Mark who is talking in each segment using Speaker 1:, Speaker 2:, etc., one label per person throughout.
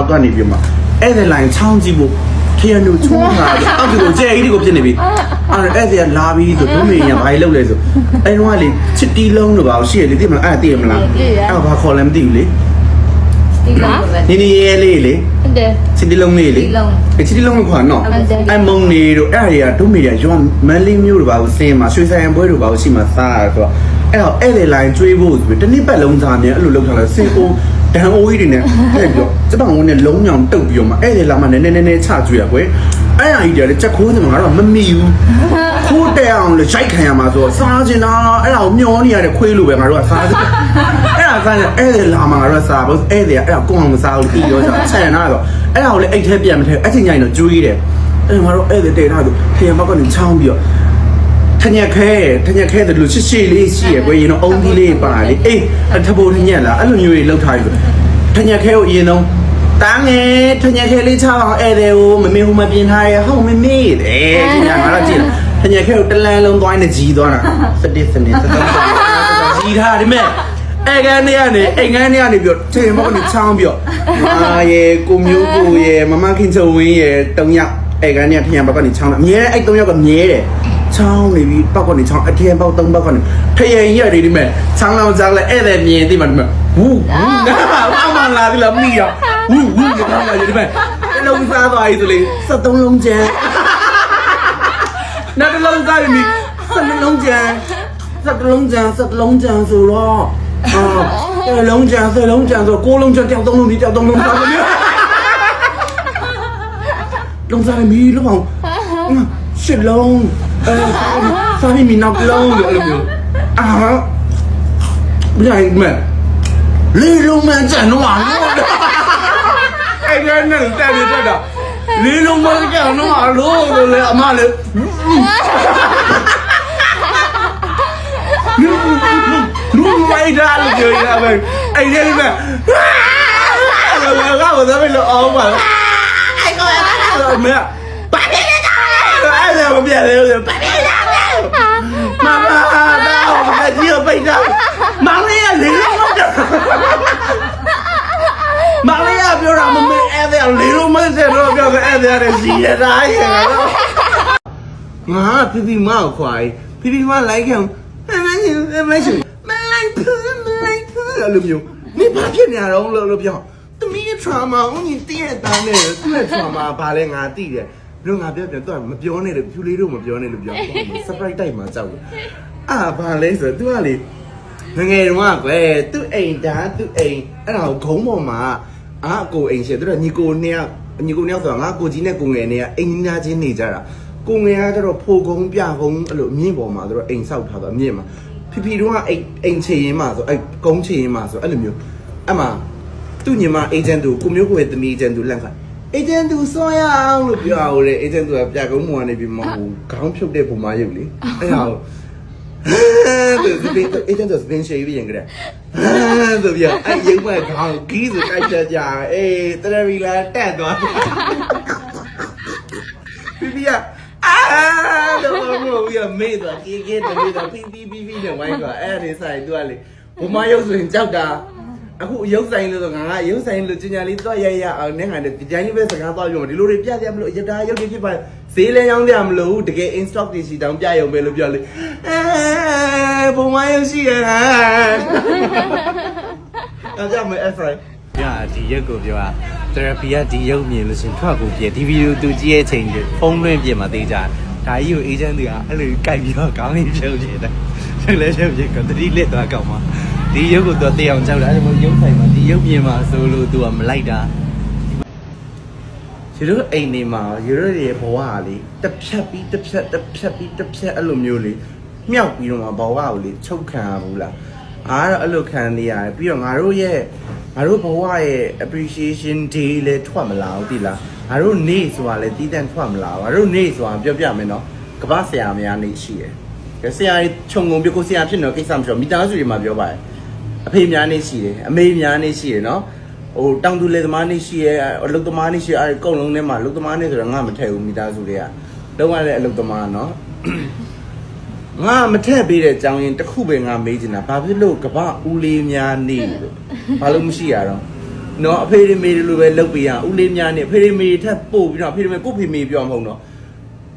Speaker 1: သွားနေပြီမှာအဲ့ဒီလိုင်းချောင်းကြည့်ဖို့ထရနူချုံးလာတယ်အောက်ကိုကြဲကြီးကိုဖြစ်နေပြီအဲ့ဒီလာပြီးဆိုတို့မေရဘာကြီးလောက်လဲဆိုအဲ့တော့လေချစ်တီးလုံးတို့ပါရှိရလေသိမလားအဲ့သိရမလားအဲ့ဘာခေါ်လဲမသိဘူးလေ
Speaker 2: ဒီလား
Speaker 1: နီရဲလေးလေ
Speaker 2: ဟုတ်တယ်
Speaker 1: ချစ်တီးလုံးလေးလေချစ်တီးလုံးကိုခေါ်နော်အဲ့မုံနေတို့အဲ့ဒီကတို့မေရရွာမန်လေးမျိုးတို့ပါစင်းမှာရွှေဆိုင်ပွဲတို့ပါရှိမှာစားရတော့အဲ့တော့အဲ့ဒီလိုင်းကျွေးဖို့ဆိုပြီးတစ်နှစ်ပတ်လုံးသားမြန်အဲ့လိုလောက်ထားလဲစင်ကိုဒန်အိုးကြီးတွေနဲ့အဲ့ပြောစပောင်းဝင်နဲ့လုံးညောင်တုတ်ပြီးတော့မှအဲ့ဒီလာမှနည်းနည်းချကျွေးရကွယ်အဲ့အကြီးတယ်ချက်ခိုးစင်မှာတော့မမီဘူးခိုးတဲအောင်လေရိုက်ခံရမှာဆိုစားချင်တာအဲ့ဒါကိုမျောနေရတဲ့ခွေးလိုပဲငါတို့ကစားအဲ့ဒါစားအဲ့ဒီလာမှာတော့စားဘူးအဲ့ဒီအဲ့ဒါကိုအောင်မစားဘူးပြီးရောစားဆန်လာတော့အဲ့ဒါကိုလေအိတ်ထဲပြန်မထဲအချင်းညာတော့ကျွေးတယ်အဲ့ငါတို့အဲ့ဒီတဲထားဆိုခရမကနေချောင်းပြီးတော့ထညက်ခဲတယ်လို့ရှစ်လေးရှိရကွယ်ရင်တော့အုံသီးလေးပါလေအေးထဘိုးထညက်လားအဲ့လိုမျိုးတွေလောက်ထားပြီးထညက်ခဲကိုအရင်ဆုံးတန်းငယ်ထညက်ခဲလေးချအောင်ဧည့်သည်ကိုမမေဟိုမပြင်ထားရဟုတ်မမေတဲ့ဒီညငါတော့ကြည့်ထညက်ခဲကိုတလန်းလုံးသွားနေကြီးသွားတာစနစ်ကြီးထားဒီမဲ့အဲ့ကန်းနေကနေအိမ်ကန်းနေကနေပြီးတော့ထင်မောကနေချောင်းပြီးတော့မာရေကိုမျိုးကိုရေမမခင်ချုံဝင်းရေတုံးယောက်အဲ့ကန်းနေထညက်ဘက်ကနေချောင်းတယ်အမြဲအဲ့3ယောက်ကမြဲတယ်ချောင်းနေပြီးပောက်ကနေချောင်းအထင်ပေါက်3ပေါက်ကနေထရင်ရက်နေဒီမဲ့ချောင်းလောင်စားလဲဧည့်သည်မြင်သိမှဒီမဲ့ဝူးအောက်မှလာပြီလားမိရောဝူးကောင်းလာဒီမဲ့အလုံးစားသွားပြီဆိုလေ73လုံးကျန်နောက်တစ်လုံးစားပြီ72လုံးကျန်73လုံးကျန်ဆိုတော့အဲ့လုံးကျန်10လုံးကျန်ဆို9လုံးကျန်တောက်3လုံးဒီတောက်3လုံးစားပြီလုံးစားပြီလို့ပေါ့10လုံးစားပြီနောက်လုံးလို့အဲ့လိုမျိုးဘယ်ရင်မဲ့လေးလုံးမှကျန်တော့အဲ့ဒါနဲ့တက်ပြီးတက်တာလေးလုံးမှကျန်တော့လို့လေအမလေးလူမိုက်တာလို့ပြောရမယ်အဲ့ဒီမဲ့ကတော့ဒါပဲလို့အောင်ပါအဲ့ကောရမဘာဖြစ်လဲအဲ့ဒါမပြတ်လေဘာဖြစ်လဲမမတော့ဘာကြီးကိုပိတ်တာမောင်လေးကလေးလုံးမကျမောင်လေးကပြောတာမမေးအဲ့ဒါလေးလုံးမစဲတော့ပြောအဲ့ဒါရစီရတာရဲ့ငါဖီဖီမောက်ခွာဖီဖီမလိုက်ခံမရှိမလိုက်ဖူးအဲ့လိုမျိုးနေဘာဖြစ်နေရတော့လို့ပြောသမီး trauma ဦးကြီးတည့်ရတာနဲ့သူ့ရဲ့ trauma ဘာလဲငါသိတယ်တို့ငါပြောတယ်သူကမပြောနဲ့လို့ဖြူလေးတို့မပြောနဲ့လို့ပြော surprise တိုက်မှာကြောက်တယ်ဘာလဲဆိုတော့ तू ကလေငယ်တုန်းကကွယ်သူ့အိမ်ဒါသူ့အိမ်အဲ့ဒါကိုဂုံးပေါ်မှာအကိုအိမ်ရှိတယ်သူကညီကိုနှစ်ယောက်ဆိုတာငါကိုကြီးနဲ့ကိုငယ်နဲ့ကအိမ်ညာချင်းနေကြတာကိုငယ်ကကျတော့ဖိုကုန်းပြကုန်းအဲ့လိုအမြင့်ပေါ်မှာသူတို့အိမ်ဆောက်ထားတာအမြင့်မှာဖီဖီတို့ကအိမ်ချေရင်မှာဆိုအဲ့ကုန်းချေရင်မှာဆိုအဲ့လိုမျိုးအမှသူ့ညီမ agent တို့ကိုမျိုးကိုရဲ့သမီး agent တို့လန့်ခါagent သူစောရအောင်လို့ပြောအောင်လေ agent သူကပြကုန်းမော်ကနေပြီးမဟုတ်ခေါင်းဖြုတ်တဲ့ပုံမှရုပ်လေအဲ့ဒါကိုagent သူစပင်းရှိပြီးရင်ကြတယ်သူပြအဲ့ရုပ်မဲ့ခေါင်းကြီးဆိုတိုက်ချက်ကြအေးတရဗီလာတက်သွားပြပြတော့ဘိုးမေးတော့ကေတမေးတော့ပီနဲ့ဝိုင်းတော့အဲ့ဒီဆိုင်သူကလေဘုမရုပ်ဆိုရင်ကြောက်တာအခုရုပ်ဆိုင်လို့ဆိုငါရုပ်ဆိုင်လို့ကျညာလေးတော့ရအောင်နဲ့ငါနဲ့ဒီတိုင်းလေးပဲစကားတော့ပြောဒီလိုတွေပြရမလို့ရတာရုပ်တွေဖြစ်ပါဈေးလဲရောင်းကြမလို့တကယ် in stock တွေစီတောင်ပြရုံပဲလို့ပြောလေဘုမရုပ်ရှိရတာအဲ့ကြောင့်မအဲ့ဆိုင်
Speaker 3: ဒီရုပ်ကိုပြောတာ therapy ကဒီရုပ်မြင်လို့ရှင်ထွက်ကိုပြဒီဗီဒီယိုသူကြည့်ရဲ့ချိန်တွေဖုန်းလွှင့်ပြမှာသိကြဒါကြီးကို agent တွေကအဲ့လိုကြိုက်ပြီးတော့ခေါင်းလေးဖြုတ်နေတယ်ဖြုတ်လဲဖြုတ်ပြီးကတတိလက်သွားကောက်မှာဒီရုပ်ကိုတော့တေးအောင်ကြောက်တာအဲ့လိုရုပ်ဆိုင်မှာဒီရုပ်မြင်မှာဆိုလို့သူကမလိုက်တာ
Speaker 1: ရေတို့အိမ်နေမှာရေတို့ရဲ့ဘဝကလေတစ်ဖြတ်ပြီးတစ်ဖြတ်အဲ့လိုမျိုးလေမြောက်ပြီးတော့ဘဝကိုလေချုပ်ခံရဘူးလားအဲ့လိုခံနေရတယ်ပြီးတော့ငါတို့ဘဝရဲ့ appreciation day လဲထွက်မလာဘူးတိလားငါတို့နေ့ဆိုတာလဲတီးတန့်ထွက်မလာဘူးငါတို့နေ့ဆိုတာပြောပြမယ်နော်ကမ္ဘာဆရာများနေ့ရှိတယ်ဆရာခြုံငုံပြကိုဆရာဖြစ်နေတော့ကိစ္စမရှိတော့မိသားစုတွေမှာပြောပါတယ်အဖေများနေ့ရှိတယ်အမေများနေ့ရှိတယ်နော်ဟိုတောင်သူလယ်သမားနေ့ရှိရဲအလုပ်သမားနေ့ရှိရဲအဲ့အကုန်လုံးထဲမှာအလုပ်သမားနေ့ဆိုတော့ငါမထည့်ဘူးမိသားစုတွေကလုံးဝလည်းအလုပ်သမားနော်ငါမထည့်ပေးတဲ့အကြောင်းရင်းတစ်ခုပဲငါမေးချင်တာဘာဖြစ်လို့ကမ္ဘာဦးလေးများနေ့လို့ဘာလို့မရှိရတော့ နော်အဖေတွေမေတွေလိုပဲလုပ်ပေးရဦးလေးများနဲ့အဖေတွေမေထက်ပို့ပြီးတော့အဖေတွေမေကိုဖေမေပြောမဟုတ်နော်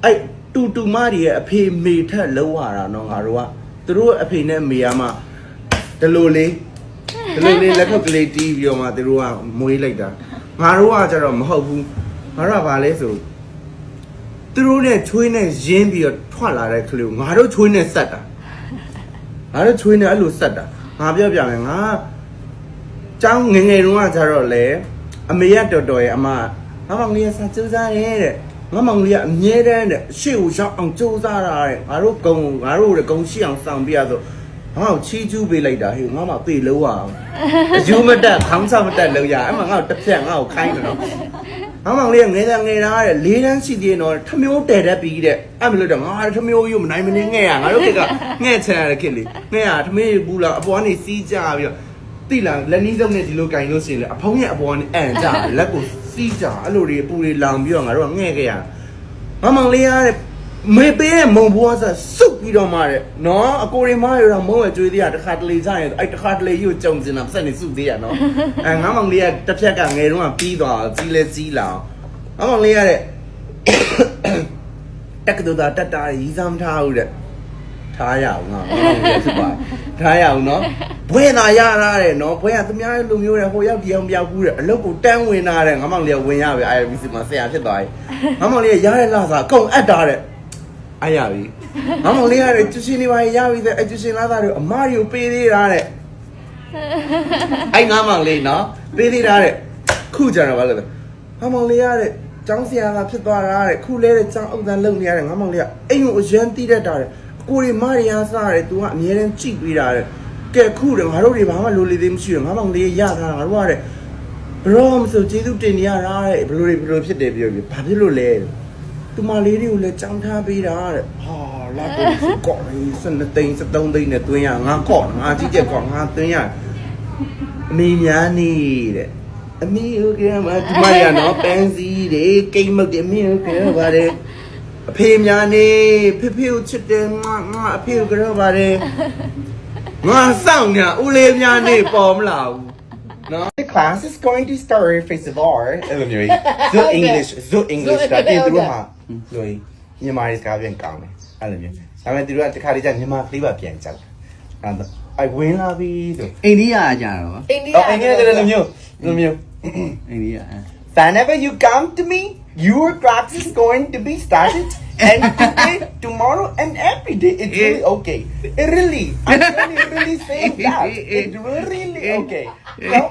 Speaker 1: အဲ့တူမတွေရဲ့အဖေမေထက်လုံးရတာနော်ငါတို့ကသူတို့အဖေနဲ့မေကမှဒီလိုလေးလက်ခုပ်ကလေးတီးပြီးတော့မှသူတို့ကမွေးလိုက်တာငါတို့ကကြတော့မဟုတ်ဘူးငါတို့ကဘာလဲဆိုသူတို့နဲ့ချွေးနဲ့ရင်းပြီးတော့ထွက်လာတဲ့ကလေးကိုငါတို့ချွေးနဲ့ဆက်တာငါတို့ချွေးနဲ့အဲ့လိုဆက်တာငါပြောပြမယ်ငါကျောင်းငယ်ငယ်တုန်းကကြတော့လေအမေရတော်တော်ရဲ့အမငါမောင်လေးကစာစူးစားရဲတဲ့ငါမောင်လေးကအမြဲတမ်းတဲ့ရှေ့ကိုရောက်အောင်စူးစားတာတဲ့ငါတို့ဂုံရှိအောင်ဆောင်ပြရဆိုငါ့ကိုချီးကျူးပေးလိုက်တာဟေ့ငါမှပြေလို့ရအောင်အယူမတက်ခေါင်းဆောက်မတက်လို့ရအဲ့မှာငါ့ကိုတစ်ဖြက်ငါ့ကိုခိုင်းတယ်နော်ငါမောင်လေးကငယ်သားတဲ့၄တန်းရှိသေးတယ်နော်ထမျိုးတဲတတ်ပြီးတဲ့အဲ့မလို့တော့ငါထမျိုးယူမနိုင်မနေငဲ့ရငါတို့ကငဲ့ချင်ရတဲ့ခေတ်လေးငဲ့ရထမင်းဘူးလားအပေါ်ကနေစီးကြပြီးတော့တိလာလက်နီးစုံနဲ့ဒီလိုကင်လို့ရှိရင်လေအဖုံးရဲ့အပေါ်ကနေအန်ကြလက်ကိုစီးကြအဲ့လိုတွေပူတွေလောင်ပြီးတော့ငါတို့ကငဲ့ခဲ့ရငါမောင်လေးရတဲ့မေပေးရဲ့မုံဘွားစားစုပ်ပြီးတော့မှတဲ့နော်အကိုရီမရတာမုံရဲ့ကျွေးသေးရတခါတလေစားရင်အဲ့တခါတလေကြီးကိုကြုံစင်တာဆက်နေစုသေးရနော်ငါမောင်လေးကတစ်ဖြက်ကငယ်တုန်းကပြီးသွားကြီးလဲကြီးလာငါမောင်လေးရတဲ့တက်ကတူတာတက်တာရီးစားမထားဘူးတဲ့ထားရအောင်ငါမောင်လေးဖြစ်ပါထားရအောင်နော်ဘွဲလာရတာတဲ့နော်ဘွဲကသူများလူမျိုးတဲ့ဟိုရောက်ဒီအောင်ပြောက်ဘူးတဲ့အလုပ်ကိုတန်းဝင်လာတဲ့ငါမောင်လေးကဝင်ရပြီ IRBC မှာဆရာဖြစ်သွားပြီငါမောင်လေးကရတဲ့လာစားအကုန်အပ်တာတဲ့အားရပြီငါမောင်လေးရတယ်ကျူရှင်နေပါရပြီတဲ့အကျူရှင်လာသားတွေအမတွေကိုပေးသေးတာတဲ့အဲ့ငါမောင်လေးနော်ပေးသေးတာတဲ့ခုကြတော့ဘာလို့လဲငါမောင်လေးရတဲ့ကျောင်းဆရာကဖြစ်သွားတာတဲ့ခုလဲတဲ့ကျောင်းအုပ်တန်းလုပ်နေရတဲ့ငါမောင်လေးကအိမ်ကိုအရန်တီးတတ်တာတဲ့အကိုတွေမတွေရစားတယ် तू ကအမြဲတမ်းကြည့်ပေးတာတဲ့ကဲခုတယ်ငါတို့တွေဘာမှလိုလေသေးမရှိဘူးငါမောင်လေးရထားတာငါတို့ကတဲ့ဘရောမဆိုကျေးဇူးတင်နေရတာတဲ့ဘလို့ဖြစ်တယ်ပြောဘာဖြစ်လို့လဲသူမလေးတွေကိုလည်းကြောင်းထားပေးတာတဲ့ဟာလာတော့ကော့လေး12သိန်း13သိန်းနဲ့တွင်းရငါကော့ငါကြီးချက်ကော့ငါတွင်းရအမေများနေတဲ့အမေဟုတ်ကဲ့မဒီမရနော်ပန်းစည်းတွေကိတ်မုတ်တွေအမေဟုတ်ကဲ့ပါတယ်အဖေများနေဖေဖေကိုချစ်တယ်ငါအဖေကိုကြောက်ပါတယ်ငါစောင့်နေဦးလေးများနေပေါ်မလာဘူးNo, the class is going to start first of all. Anyway, the English. That is the one. Rồi, nhưng mà đi cả viện cao này. Anh làm gì? Sao mà từ đó thì khai đi nhưng mà đi vào viện chắc. Anh ai quên là vì rồi.
Speaker 3: India chả rồi.
Speaker 1: India làm nhiêu?
Speaker 3: India.
Speaker 1: Whenever you come to me, your class is going to be started. And today, tomorrow, and every day, it's really okay. It really, I'm really saying that. It's really okay. So,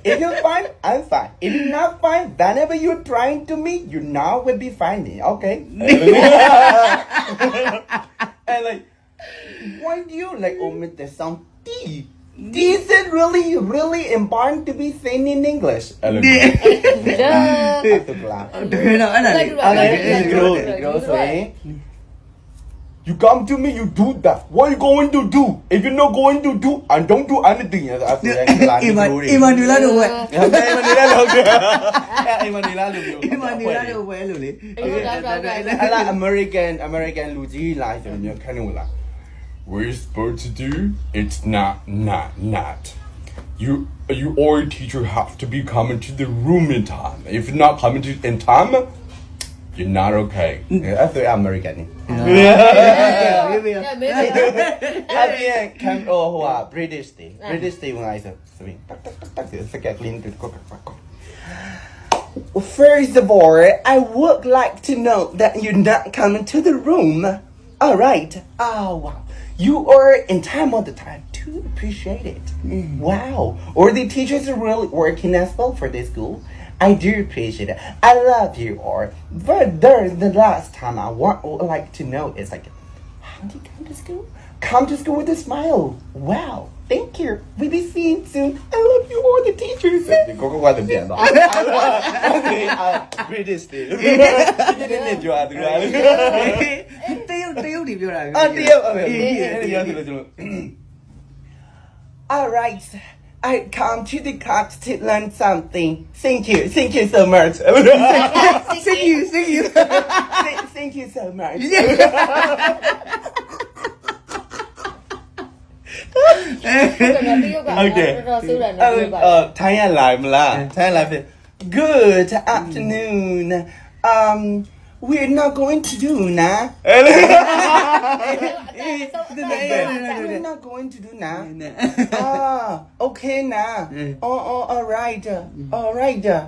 Speaker 1: if you're fine, I'm fine. If you're not fine, whenever you're trying to meet, you now will be finding, okay? And like, why do you like omit the sound T? Is it really important to be saying in English? You come to me, you do that. What are you going to do? If you're not going to do, and don't do anything.
Speaker 3: Emmanuel đâu vậy?
Speaker 1: Emmanuel đâu vậy luôn đi. Americanလူကြီးလာဆိုတော့ခဏဝင်လာ What you're supposed to do? It's not. You or your teacher have to be coming to the room in time. If you're not coming in time, you're not okay. That's the American. British day. When I said, first of all, I would like to know that you're not coming to the room. All right. Oh, wow. You are in time all the time. To appreciate it. Wow. Or the teachers are really working as well for this school. I do appreciate it. I love you, or but there's the last time I would like to know is like, how do you come to school? Come to school with a smile. Wow. Thank you. We'll be seeing soon. I love you all the teachers. Go qua the piano. Okay, British day.
Speaker 3: Tiêu đi vô này.
Speaker 1: All right. I come to the class to learn something. Thank you so much.
Speaker 3: Thank you.
Speaker 1: Thank you so much.
Speaker 2: တော်ဆိုးတယ်နော်ပြောပါ
Speaker 1: ထိုင်းရလာမလားထိုင်းရလာဖြစ် Good afternoon we're not going to do na we're not going to do na okay na all right yeah